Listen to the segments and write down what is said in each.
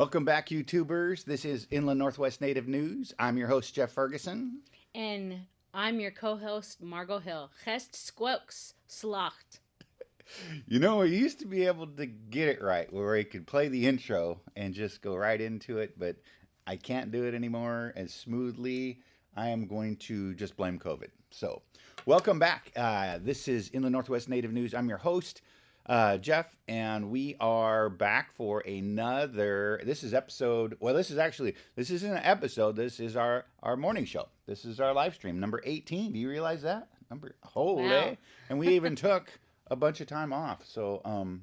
Welcome back, YouTubers. This is Inland Northwest Native News. I'm your host, Jeff Ferguson. And I'm your co-host, Margo Hill. Gest squokes slacht. You know, we used to be able to get it right, where we could play the intro and just go right into it, but I can't do it anymore as smoothly. I am going to just blame COVID. So, welcome back. This is Inland Northwest Native News. I'm your host, Jeff, and we are back for another. This is episode. Well, this isn't an episode. This is our morning show. This is our live stream number 18. Do you realize that holy? Wow. And we even took a bunch of time off. So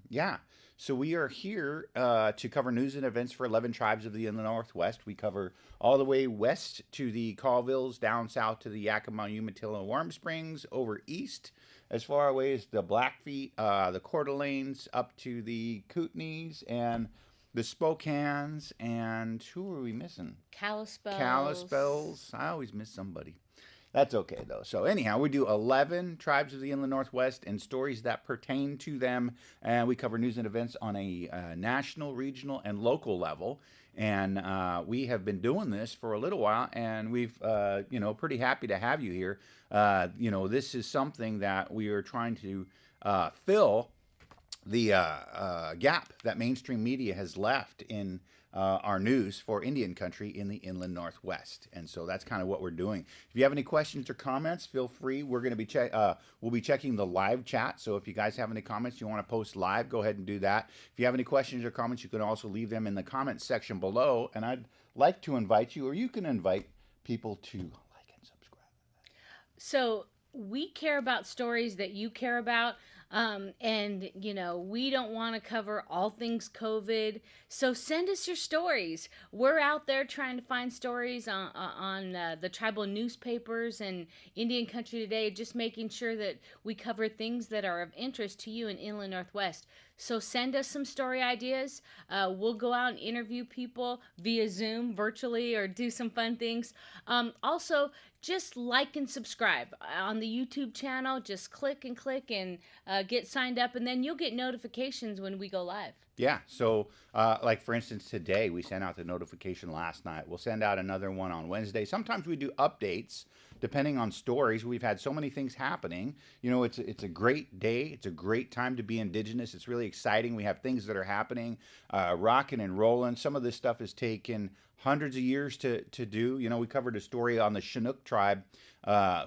yeah. So we are here to cover news and events for 11 tribes of the Inland Northwest. We cover all the way west to the Colvilles, down south to the Yakama, Umatilla, Warm Springs, over east as far away as the Blackfeet, the Coeur d'Alenes, up to the Kootenays and the Spokanes, and who are we missing? Kalispels. I always miss somebody. That's okay, though. So anyhow, we do 11 tribes of the Inland Northwest and stories that pertain to them. And we cover news and events on a national, regional, and local level. And we have been doing this for a little while, and we've, pretty happy to have you here. This is something that we are trying to fill the gap that mainstream media has left in our news for Indian country in the Inland Northwest. And so that's kind of what we're doing. If you have any questions or comments, feel free. We're going to be we'll be checking the live chat. So if you guys have any comments you want to post live, go ahead and do that. If you have any questions or comments, you can also leave them in the comments section below. And I'd like to invite you, or you can invite people to like and subscribe. So we care about stories that you care about. We don't want to cover all things COVID. So send us your stories. We're out there trying to find stories on the tribal newspapers and Indian Country Today, just making sure that we cover things that are of interest to you in Inland Northwest. So send us some story ideas. We'll go out and interview people via Zoom, virtually, or do some fun things. Also, just like and subscribe on the YouTube channel. Just click and get signed up, and then you'll get notifications when we go live. Yeah, so like for instance, today we sent out the notification last night. We'll send out another one on Wednesday. Sometimes we do updates depending on stories. We've had so many things happening. You know, it's a great day. It's a great time to be Indigenous. It's really exciting. We have things that are happening, rocking and rolling. Some of this stuff has taken hundreds of years to do. You know, we covered a story on the Chinook tribe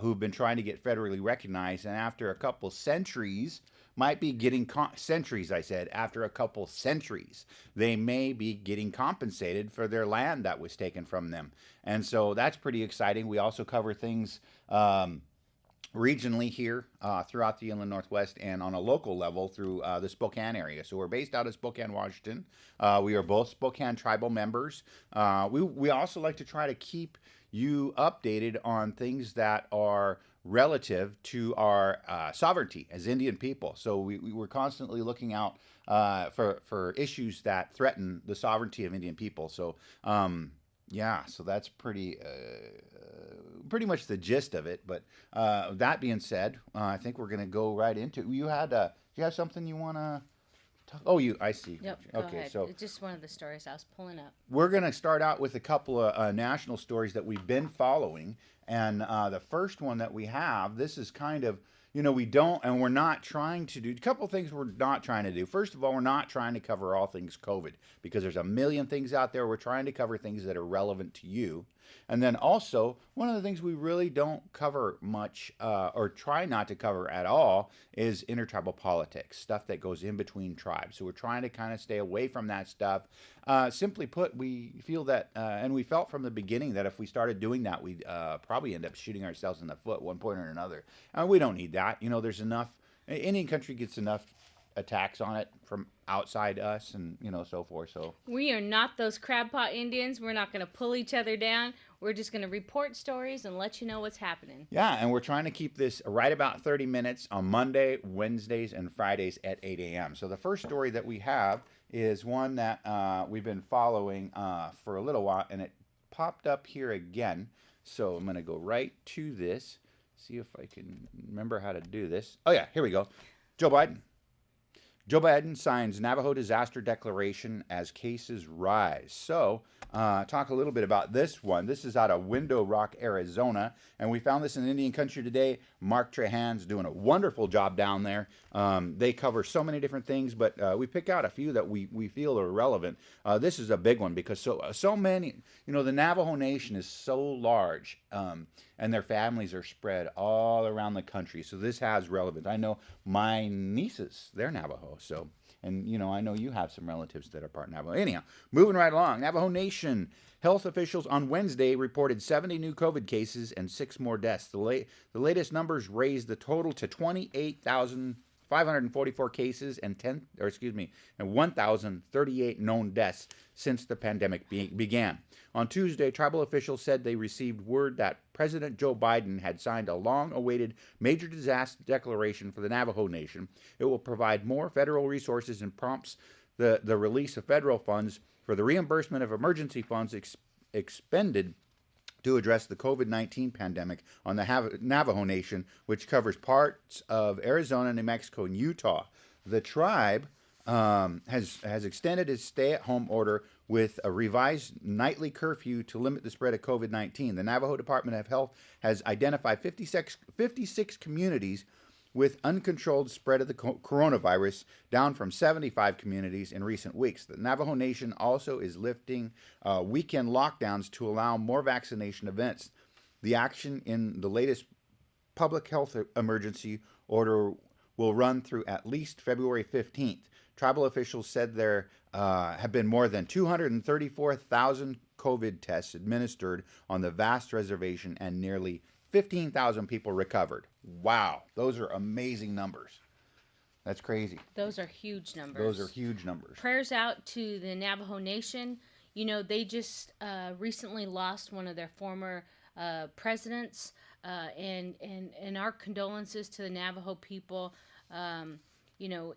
who've been trying to get federally recognized, and after a couple centuries, might be getting after a couple centuries, they may be getting compensated for their land that was taken from them. And so that's pretty exciting. We also cover things regionally here throughout the Inland Northwest and on a local level through the Spokane area. So we're based out of Spokane, Washington. We are both Spokane tribal members. We also like to try to keep you updated on things that are relative to our sovereignty as Indian people. So we're constantly looking out for issues that threaten the sovereignty of Indian people. So yeah, so that's pretty much the gist of it. But that being said, I think we're going to go right into it. Do you have something you want to talk? Oh, I see. Yep, okay, go ahead. So It's just one of the stories I was pulling up. we're going to start out with a couple of national stories that we've been following. And the first one that we have, this is kind of, we're not trying to do a couple of things we're not trying to do. First of all, we're not trying to cover all things COVID because there's a million things out there. We're trying to cover things that are relevant to you. And then also, one of the things we really don't cover much or try not to cover at all is intertribal politics, stuff that goes in between tribes. So we're trying to kind of stay away from that stuff. Simply put, we feel that, and we felt from the beginning that if we started doing that, we'd probably end up shooting ourselves in the foot at one point or another. And we don't need that. There's enough, Indian country gets enough attacks on it from outside us and so forth. So we are not those crab pot Indians. We're not going to pull each other down. We're just going to report stories and let you know what's happening. Yeah, and we're trying to keep this right about 30 minutes on Monday, Wednesdays, and Fridays at 8 a.m. So the first story that we have is one that we've been following for a little while, and it popped up here again. So I'm going to go right to this, see if I can remember how to do this. Oh yeah, here we go. Joe Biden. Joe Biden signs Navajo disaster declaration as cases rise. So, talk a little bit about this one. This is out of Window Rock, Arizona, and we found this in Indian Country today. Mark Trahan's doing a wonderful job down there. They cover so many different things, but we pick out a few that we feel are relevant. This is a big one because so many, the Navajo Nation is so large, and their families are spread all around the country. So this has relevance. I know my nieces, they're Navajo, so. And, I know you have some relatives that are part Navajo. Anyhow, moving right along. Navajo Nation health officials on Wednesday reported 70 new COVID cases and 6 more deaths. The latest numbers raised the total to 28,544 cases and 1,038 known deaths since the pandemic began. On Tuesday, tribal officials said they received word that President Joe Biden had signed a long-awaited major disaster declaration for the Navajo Nation. It will provide more federal resources and prompts the release of federal funds for the reimbursement of emergency funds expended to address the COVID-19 pandemic on the Navajo Nation, which covers parts of Arizona, New Mexico, and Utah. The tribe has extended its stay-at-home order with a revised nightly curfew to limit the spread of COVID-19. The Navajo Department of Health has identified 56 communities with uncontrolled spread of the coronavirus, down from 75 communities in recent weeks. The Navajo Nation also is lifting weekend lockdowns to allow more vaccination events. The action in the latest public health emergency order will run through at least February 15th. Tribal officials said there have been more than 234,000 COVID tests administered on the vast reservation and nearly 15,000 people recovered. Wow, those are amazing numbers. That's crazy. Those are huge numbers. Prayers out to the Navajo Nation. They just recently lost one of their former presidents, and our condolences to the Navajo people.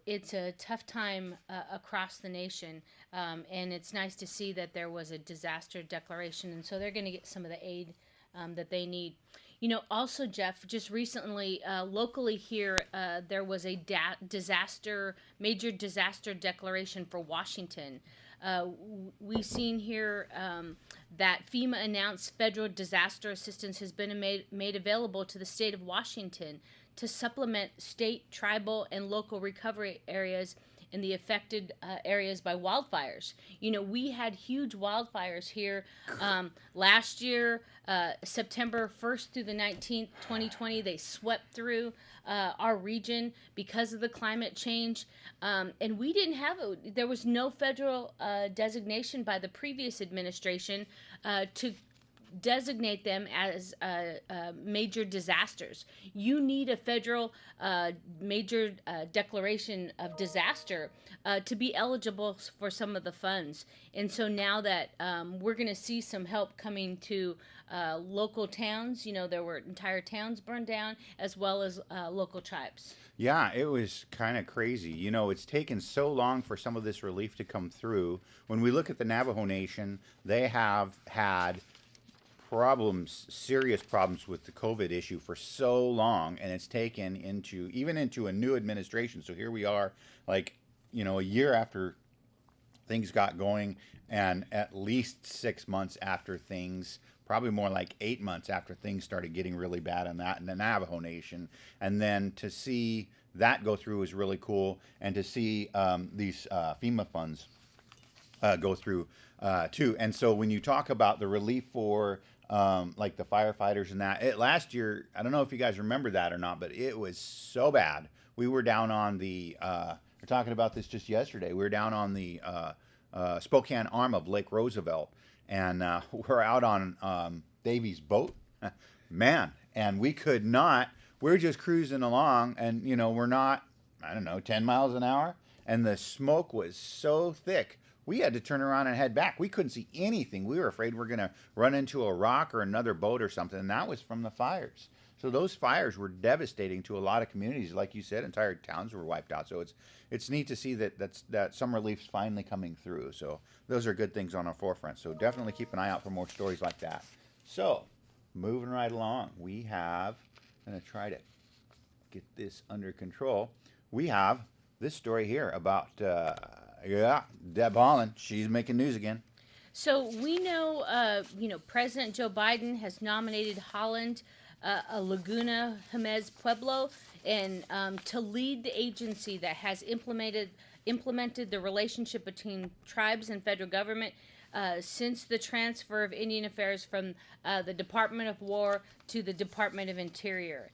It's a tough time across the nation, and it's nice to see that there was a disaster declaration, and so they're going to get some of the aid that they need. Also, Jeff, just recently, locally here, there was a major disaster declaration for Washington. We've seen here that FEMA announced federal disaster assistance has been made available to the state of Washington to supplement state, tribal, and local recovery areas in the affected areas by wildfires. We had huge wildfires here last year, September 1st through the 19th, 2020. They swept through our region because of the climate change. And we didn't have there was no federal designation by the previous administration to designate them as major disasters. You need a federal major declaration of disaster to be eligible for some of the funds. And so now that we're going to see some help coming to local towns, there were entire towns burned down, as well as local tribes. Yeah, it was kind of crazy. It's taken so long for some of this relief to come through. When we look at the Navajo Nation, they have had serious problems with the COVID issue for so long, and it's taken into a new administration. So here we are, a year after things got going, and at least 6 months after things, probably more like 8 months after things started getting really bad in the Navajo Nation. And then to see that go through is really cool, and to see these FEMA funds go through too. And so when you talk about the relief for like the firefighters and last year, I don't know if you guys remember that or not, but it was so bad. We were down on we're talking about this just yesterday. We were down on the Spokane arm of Lake Roosevelt, and we're out on Davy's boat, man, and we we're just cruising along, and we're not, 10 miles an hour, and the smoke was so thick. We had to turn around and head back. We couldn't see anything. We were afraid we were going to run into a rock or another boat or something, and that was from the fires. So those fires were devastating to a lot of communities. Like you said, entire towns were wiped out. So it's neat to see that some relief's finally coming through. So those are good things on our forefront. So definitely keep an eye out for more stories like that. So moving right along, I'm going to try to get this under control. We have this story here about, Deb Haaland. She's making news again. So we know, President Joe Biden has nominated Holland, a Laguna Jimenez Pueblo, and to lead the agency that has implemented the relationship between tribes and federal government since the transfer of Indian Affairs from the Department of War to the Department of Interior.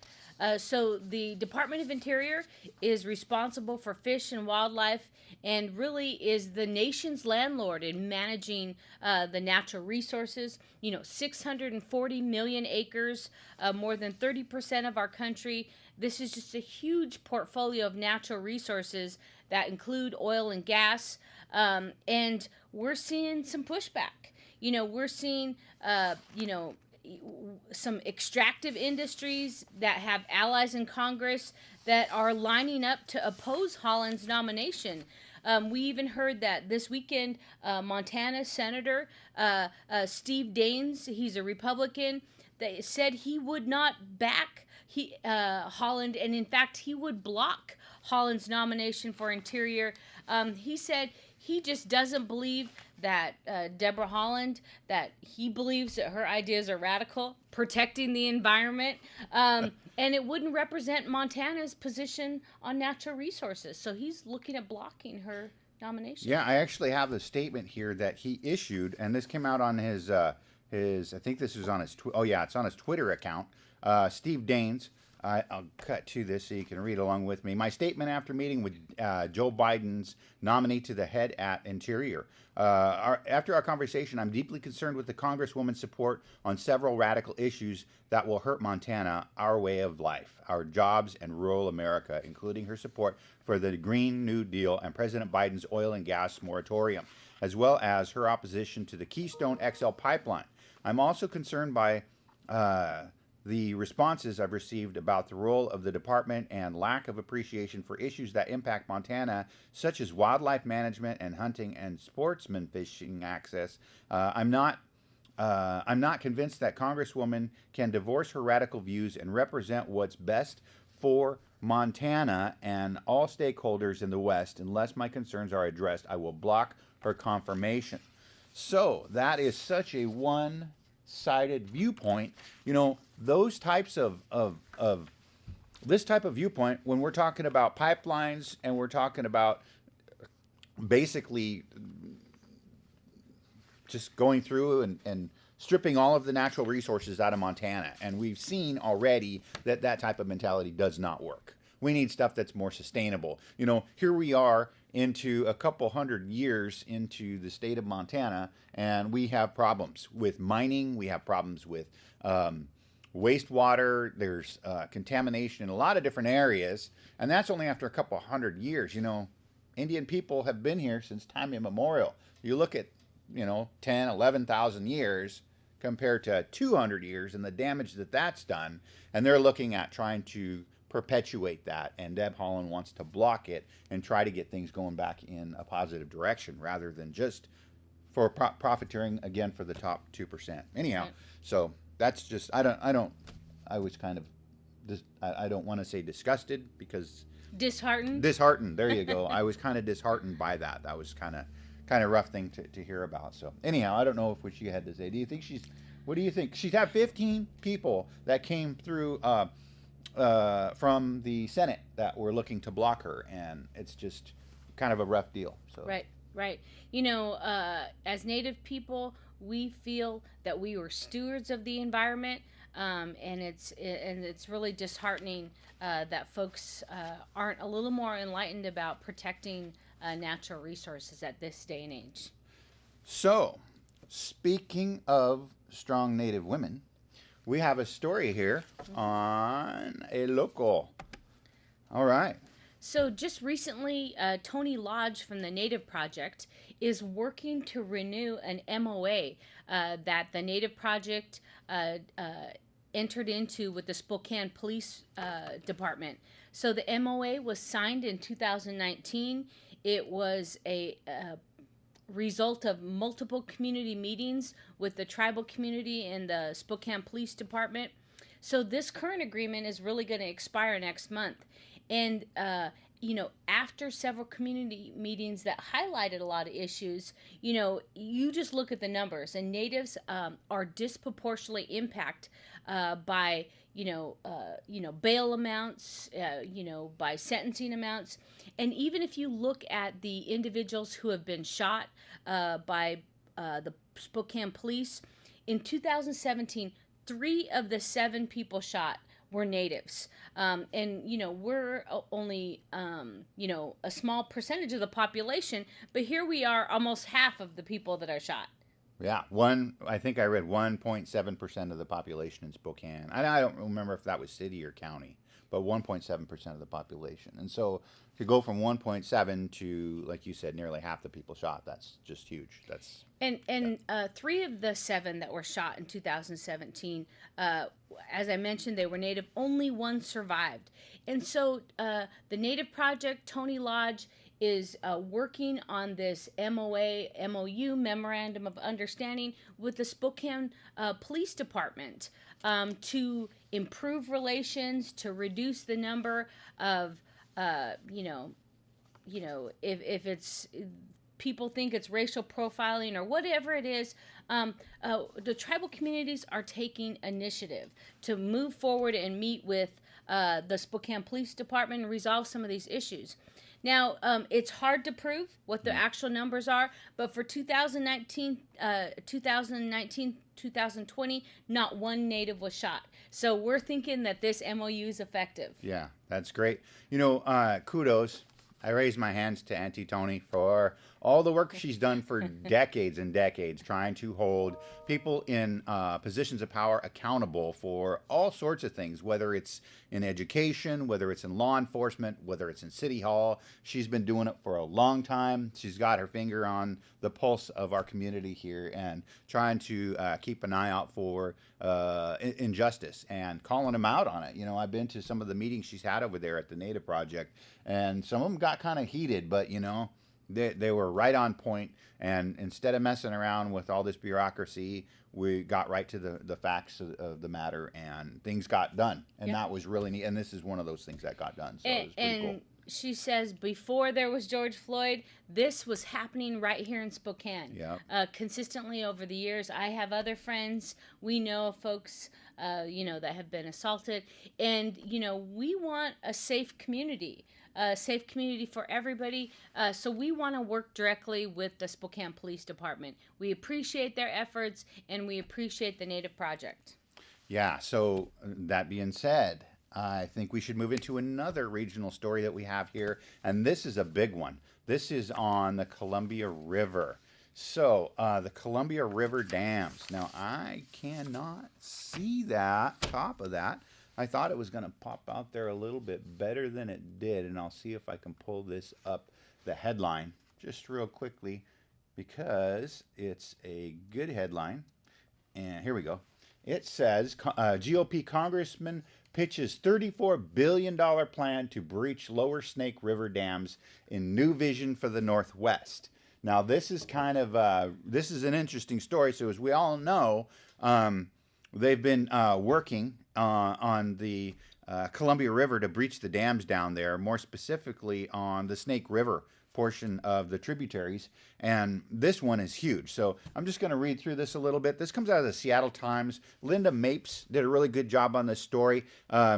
So the Department of Interior is responsible for fish and wildlife and really is the nation's landlord in managing the natural resources. 640 million acres, more than 30% of our country. This is just a huge portfolio of natural resources that include oil and gas. And we're seeing some pushback. We're seeing, some extractive industries that have allies in Congress that are lining up to oppose Holland's nomination. We even heard that this weekend, Montana Senator Steve Daines, he's a Republican, that said he would not back Holland, and in fact, he would block Holland's nomination for Interior. He said he just doesn't believe that Deborah Haaland, that he believes that her ideas are radical, protecting the environment, and it wouldn't represent Montana's position on natural resources. So he's looking at blocking her nomination. Yeah, I actually have the statement here that he issued, and this came out on his I think this is on his, it's on his Twitter account. Steve Daines. I'll cut to this so you can read along with me. My statement after meeting with Joe Biden's nominee to the head at Interior. After our conversation, I'm deeply concerned with the Congresswoman's support on several radical issues that will hurt Montana, our way of life, our jobs, and rural America, including her support for the Green New Deal and President Biden's oil and gas moratorium, as well as her opposition to the Keystone XL pipeline. I'm also concerned by the responses I've received about the role of the department and lack of appreciation for issues that impact Montana, such as wildlife management and hunting and sportsman fishing access. I'm not convinced that Congresswoman can divorce her radical views and represent what's best for Montana and all stakeholders in the West. Unless my concerns are addressed, I will block her confirmation. So that is such a one-sided viewpoint. Those types of this type of viewpoint, when we're talking about pipelines and we're talking about basically just going through and stripping all of the natural resources out of Montana. And we've seen already that that type of mentality does not work. We need stuff that's more sustainable. Here we are into a couple hundred years into the state of Montana, and we have problems with mining. We have problems with wastewater. There's contamination in a lot of different areas, and that's only after a couple hundred years. Indian people have been here since time immemorial. You look at 10, 11,000 years compared to 200 years and the damage that that's done, and they're looking at trying to perpetuate that, and Deb Haaland wants to block it and try to get things going back in a positive direction rather than just for profiteering again for the top 2%. Anyhow, so that's just I don't want to say disgusted because disheartened. There you go. I was kind of disheartened by that. That was kind of rough thing to hear about. So anyhow, I don't know what she had to say. What do you think? She's had 15 people that came through from the Senate that were looking to block her, and it's just kind of a rough deal. So Right. As Native people, we feel that we were stewards of the environment, and it's really disheartening that folks aren't a little more enlightened about protecting natural resources at this day and age. So, speaking of strong Native women, we have a story here on a local. All right. So just recently, Tony Lodge from the Native Project is working to renew an MOA that the Native Project entered into with the Spokane Police Department. So the MOA was signed in 2019. It was a result of multiple community meetings with the tribal community and the Spokane Police Department. So this current agreement is really going to expire next month. And after several community meetings that highlighted a lot of issues, you just look at the numbers, and natives are disproportionately impacted by bail amounts, by sentencing amounts, and even if you look at the individuals who have been shot by the Spokane Police in 2017, 3 of the 7 people shot were natives. And we're only a small percentage of the population, but here we are, almost half of the people that are shot. Yeah, I think I read 1.7% of the population in Spokane. I don't remember if that was city or county, but 1.7% of the population. And so to go from 1.7 to, like you said, nearly half the people shot, that's just huge. That's and 3 of the 7 that were shot in 2017, as I mentioned, they were native. Only 1 survived. And so the Native Project, Tony Lodge, is working on this MOU, Memorandum of Understanding, with the Spokane Police Department to improve relations, to reduce the number of, if it's people think it's racial profiling or whatever it is. The tribal communities are taking initiative to move forward and meet with the Spokane Police Department and resolve some of these issues. Now, it's hard to prove what the actual numbers are, but for 2019, 2020, not 1 native was shot. So we're thinking that this MOU is effective. Yeah, that's great. Kudos. I raise my hands to Auntie Tony for all the work she's done for decades and decades, trying to hold people in positions of power accountable for all sorts of things, whether it's in education, whether it's in law enforcement, whether it's in City Hall. She's been doing it for a long time. She's got her finger on the pulse of our community here and trying to keep an eye out for injustice and calling them out on it. I've been to some of the meetings she's had over there at the Native Project, and some of them got kind of heated, but they were right on point, and instead of messing around with all this bureaucracy, we got right to the facts of the matter, and things got done, and that was really neat. And this is one of those things that got done, so it was pretty cool. She says before there was George Floyd, this was happening right here in Spokane. Consistently over the years. I have other friends. We know of folks, that have been assaulted, and we want a safe community. For everybody. So we want to work directly with the Spokane Police Department. We appreciate their efforts, and we appreciate the Native Project. Yeah, so that being said, I think we should move into another regional story that we have here, and this is a big one. This is on the Columbia River. So, the Columbia River dams. Now, I cannot see that, top of that. I thought it was going to pop out there a little bit better than it did, and I'll see if I can pull this up, the headline, just real quickly, because it's a good headline. And here we go. It says, GOP Congressman pitches $34 billion plan to breach Lower Snake River dams in new vision for the Northwest. Now, this is kind of, this is an interesting story. So as we all know, they've been working on the Columbia River to breach the dams down there, more specifically on the Snake River portion of the tributaries, and this one is huge. So I'm just going to read through this a little bit. This comes out of the Seattle Times. Linda Mapes did a really good job on this story.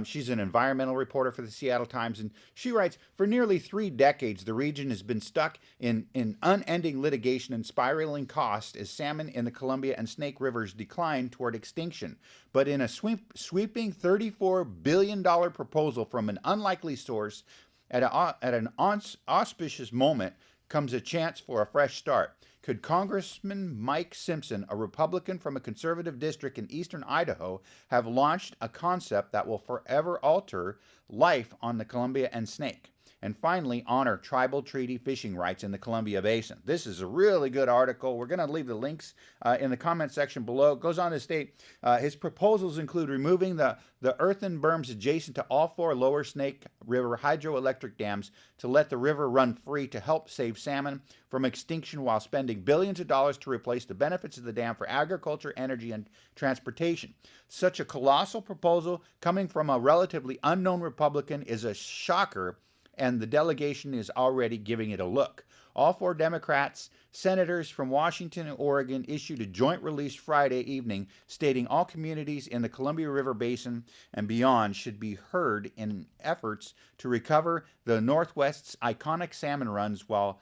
She's an environmental reporter for the Seattle Times, and she writes, for nearly 3 decades, the region has been stuck in unending litigation and spiraling costs as salmon in the Columbia and Snake Rivers decline toward extinction. But in a sweeping $34 billion proposal from an unlikely source, at an auspicious moment comes a chance for a fresh start. Could Congressman Mike Simpson, a Republican from a conservative district in eastern Idaho, have launched a concept that will forever alter life on the Columbia and Snake? And finally, honor tribal treaty fishing rights in the Columbia Basin. This is a really good article. We're going to leave the links in the comment section below. It goes on to state, his proposals include removing the earthen berms adjacent to all 4 Lower Snake River hydroelectric dams to let the river run free to help save salmon from extinction while spending billions of dollars to replace the benefits of the dam for agriculture, energy, and transportation. Such a colossal proposal coming from a relatively unknown Republican is a shocker and the delegation is already giving it a look. All 4 Democrats, senators from Washington and Oregon issued a joint release Friday evening stating all communities in the Columbia River Basin and beyond should be heard in efforts to recover the Northwest's iconic salmon runs while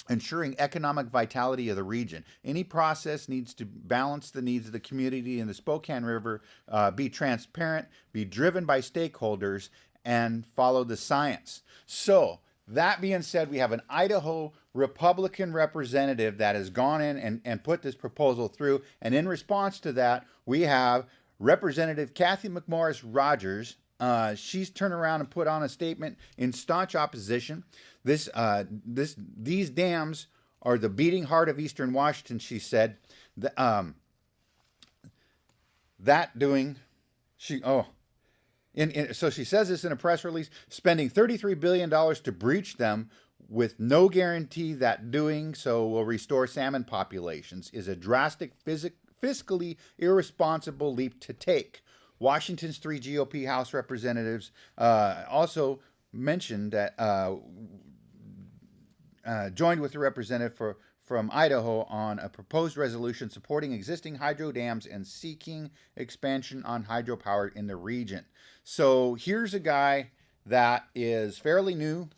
ensuring economic vitality of the region. Any process needs to balance the needs of the community in the Spokane River, be transparent, be driven by stakeholders, and follow the science. So, that being said, we have an Idaho Republican representative that has gone in and put this proposal through. And in response to that, we have Representative Kathy McMorris Rogers. She's turned around and put on a statement in staunch opposition. These dams are the beating heart of Eastern Washington, she said. So she says this in a press release, spending $33 billion to breach them with no guarantee that doing so will restore salmon populations is a drastic, fiscally irresponsible leap to take. Washington's 3 GOP House representatives also mentioned that joined with the representative from Idaho on a proposed resolution supporting existing hydro dams and seeking expansion on hydropower in the region. So here's a guy that is fairly new,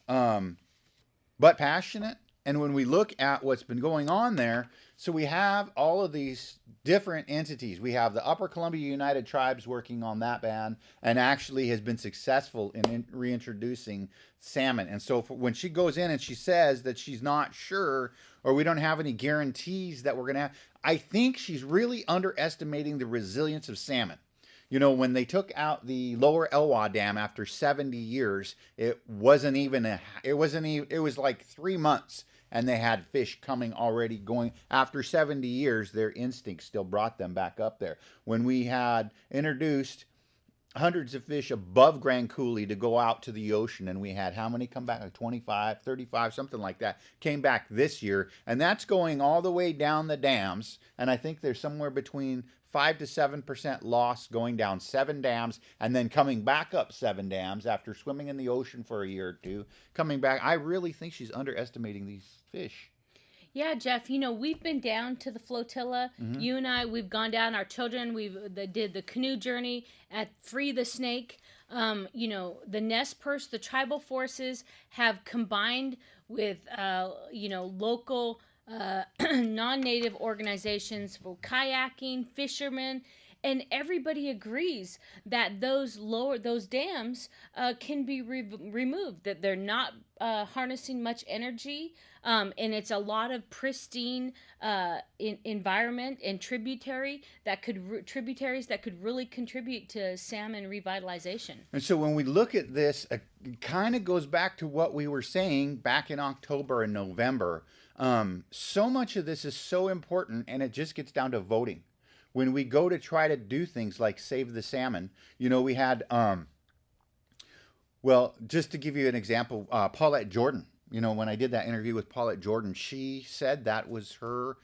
but passionate. And when we look at what's been going on there, so we have all of these different entities. We have the Upper Columbia United Tribes working on that ban and actually has been successful in reintroducing salmon. And so when she goes in and she says that she's not sure or we don't have any guarantees that we're going to have, I think she's really underestimating the resilience of salmon. You know, when they took out the lower Elwha Dam after 70 years, it was like 3 months and they had fish coming already going. After 70 years, their instincts still brought them back up there. When we had introduced hundreds of fish above Grand Coulee to go out to the ocean, and we had how many come back? Like 25, 35, something like that, came back this year. And that's going all the way down the dams. And I think there's somewhere between 5 to 7% loss going down 7 dams and then coming back up 7 dams after swimming in the ocean for a year or two, coming back. I really think she's underestimating these fish. Yeah, Jeff, you know, we've been down to the flotilla. Mm-hmm. You and I, we've gone down, our children, did the canoe journey at Free the Snake. You know, the Nez Perce, the tribal forces have combined with, local non-native organizations for kayaking, fishermen, and everybody agrees that those dams can be removed, that they're not harnessing much energy, and it's a lot of pristine environment and tributaries that could really contribute to salmon revitalization. And so when we look at this, it kind of goes back to what we were saying back in October and November. So much of this is so important, and it just gets down to voting. When we go to try to do things like save the salmon, you know, we had, just to give you an example, Paulette Jordan, you know, when I did that interview with Paulette Jordan, she said that was her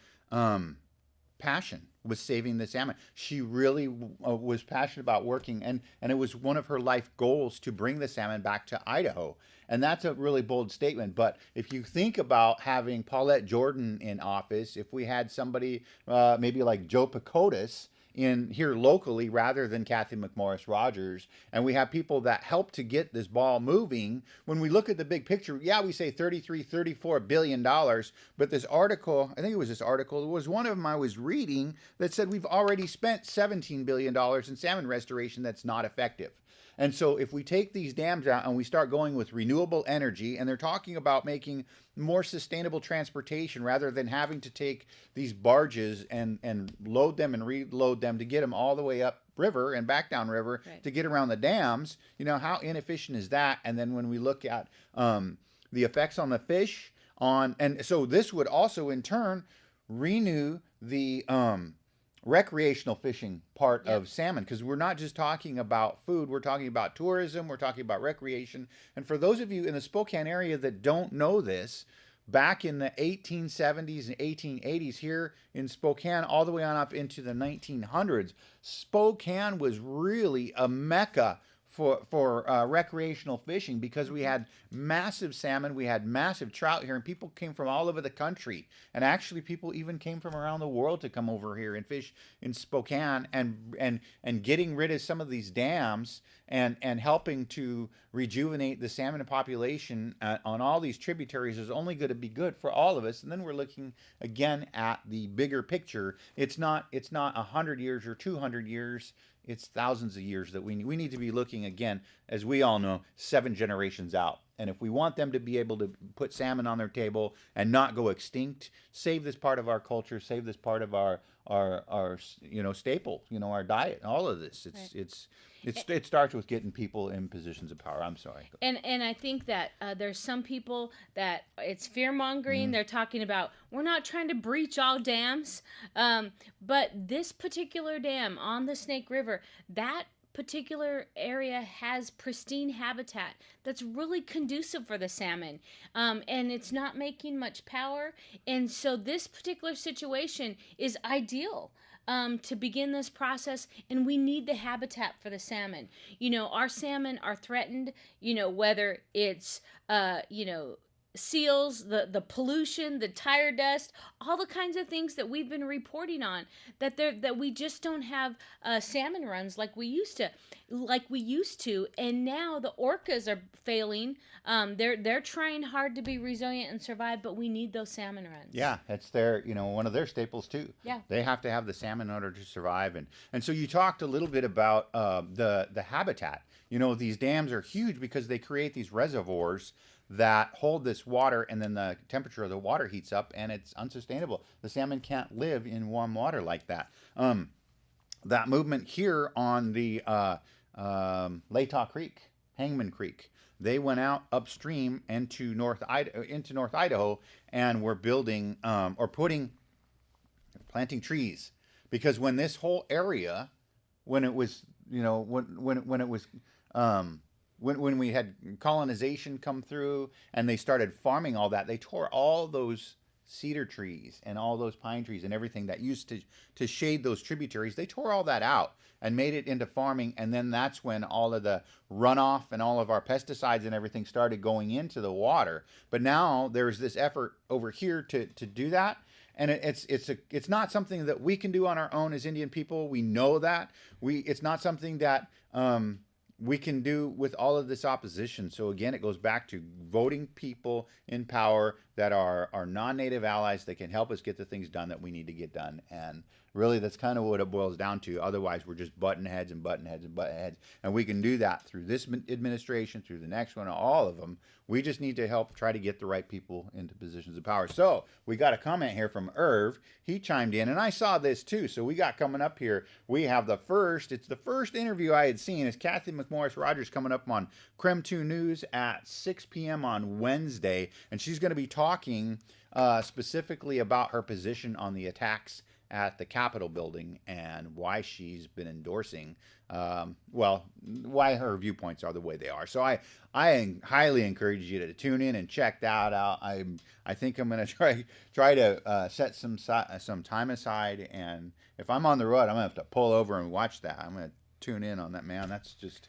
passion, was saving the salmon. She really was passionate about working, and it was one of her life goals to bring the salmon back to Idaho. And that's a really bold statement. But if you think about having Paulette Jordan in office, if we had somebody maybe like Joe Pacotis in here locally rather than Kathy McMorris Rogers, and we have people that help to get this ball moving, when we look at the big picture, yeah, we say $34 billion, but this article, I think it was this article, it was one of them I was reading that said we've already spent $17 billion in salmon restoration that's not effective. And so if we take these dams out and we start going with renewable energy, and they're talking about making more sustainable transportation rather than having to take these barges and load them and reload them to get them all the way up river and back down river to get around the dams, you know, how inefficient is that? And then when we look at the effects on the fish, and so this would also in turn renew the recreational fishing part of salmon, because we're not just talking about food, we're talking about tourism, we're talking about recreation. And for those of you in the Spokane area that don't know this, back in the 1870s and 1880s here in Spokane, all the way on up into the 1900s, Spokane was really a mecca for recreational fishing, because we had massive salmon, we had massive trout here, and people came from all over the country, and actually people even came from around the world to come over here and fish in Spokane, and getting rid of some of these dams and helping to rejuvenate the salmon population on all these tributaries is only going to be good for all of us. And then we're looking again at the bigger picture. It's not 100 years or 200 years. It's thousands of years that we need to be looking again, as we all know, 7 generations out. And if we want them to be able to put salmon on their table and not go extinct, save this part of our culture, save this part of our staple, our diet, all of this. It starts with getting people in positions of power. I'm sorry. And I think that there's some people that it's fear mongering. They're talking about, we're not trying to breach all dams, but this particular dam on the Snake River, that particular area has pristine habitat that's really conducive for the salmon, and it's not making much power, and so this particular situation is ideal to begin this process, and we need the habitat for the salmon. Our salmon are threatened, whether it's seals, the pollution, the tire dust, all the kinds of things that we've been reporting on, that we just don't have salmon runs like we used to, and now the orcas are failing. They're trying hard to be resilient and survive, but we need those salmon runs. Yeah, it's their one of their staples too. Yeah, they have to have the salmon in order to survive, and so you talked a little bit about the habitat. These dams are huge because they create these reservoirs that hold this water, and then the temperature of the water heats up, and it's unsustainable. The salmon can't live in warm water like that. That movement here on the Latah Creek, Hangman Creek, they went out upstream into North Idaho, and were building planting trees, because when this whole area, when it was when we had colonization come through and they started farming all that, they tore all those cedar trees and all those pine trees and everything that used to shade those tributaries. They tore all that out and made it into farming, and then that's when all of the runoff and all of our pesticides and everything started going into the water. But now there's this effort over here to do that. And it's not something that we can do on our own as Indian people. We know that. It's not something that we can do with all of this opposition. So again, it goes back to voting people in power that are non-native allies that can help us get the things done that we need to get done. And really, that's kind of what it boils down to. Otherwise, we're just button heads. And we can do that through this administration, through the next one, all of them. We just need to help try to get the right people into positions of power. So we got a comment here from Irv. He chimed in, and I saw this too. So we got coming up here, we have it's the first interview I had seen, is Kathy McMorris Rogers coming up on Crem 2 News at 6 p.m. on Wednesday. And she's going to be talking specifically about her position on the attacks at the Capitol building and why she's been endorsing, why her viewpoints are the way they are. So I highly encourage you to tune in and check that out. I think I'm going to try to set some time aside, and if I'm on the road, I'm going to have to pull over and watch that. I'm going to tune in on that, man. That's just,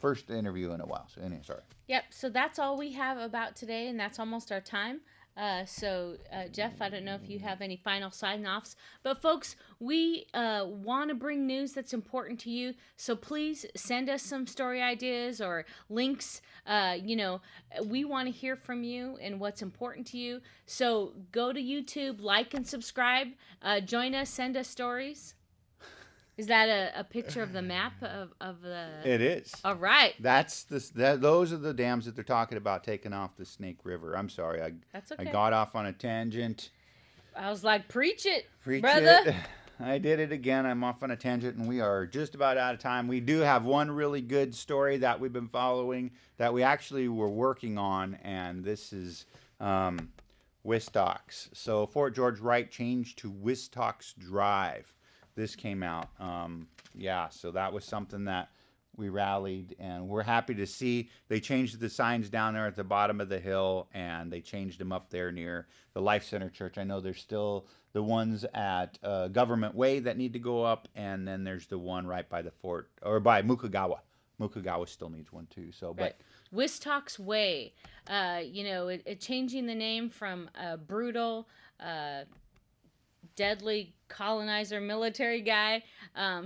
first interview in a while. So anyway, sorry. Yep, so that's all we have about today, and that's almost our time. Jeff, I don't know if you have any final sign-offs, but folks, we want to bring news that's important to you, so please send us some story ideas or links. We want to hear from you and what's important to you, so go to YouTube, like and subscribe, join us, send us stories. Is that a picture of the map of the... It is. All right. Those are the dams that they're talking about taking off the Snake River. I'm sorry. That's okay. I got off on a tangent. I was like, preach it, brother. It. I did it again. I'm off on a tangent, and we are just about out of time. We do have one really good story that we've been following that we actually were working on, and this is Wistox. So Fort George Wright changed to Wistox Drive. This came out. So that was something that we rallied, and we're happy to see they changed the signs down there at the bottom of the hill, and they changed them up there near the Life Center Church. I know there's still the ones at Government Way that need to go up, and then there's the one right by the fort, or by Mukagawa. Mokugawa still needs one too. So, Right. but Wistock's Way, changing the name from a brutal, deadly colonizer military guy.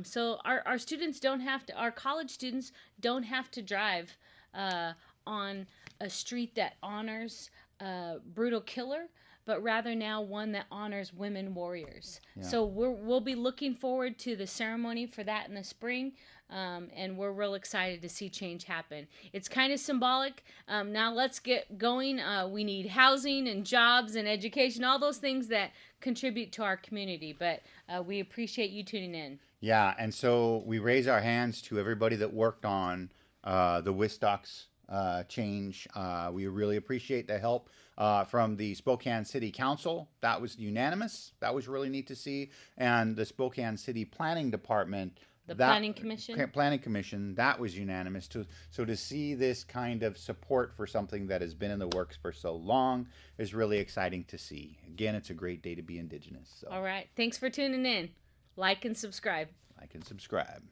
So our students don't have to, our college students don't have to drive on a street that honors a brutal killer, but rather now one that honors women warriors. Yeah. So we'll be looking forward to the ceremony for that in the spring, and we're real excited to see change happen. It's kind of symbolic. Now let's get going. We need housing and jobs and education, all those things that contribute to our community, but we appreciate you tuning in. Yeah, and so we raise our hands to everybody that worked on the Wistock's change. We really appreciate the help from the Spokane City Council. That was unanimous. That was really neat to see. And the Spokane City Planning Department. Planning Commission. Planning Commission, that was unanimous. So to see this kind of support for something that has been in the works for so long is really exciting to see. Again, it's a great day to be Indigenous. So. All right. Thanks for tuning in. Like and subscribe. Like and subscribe.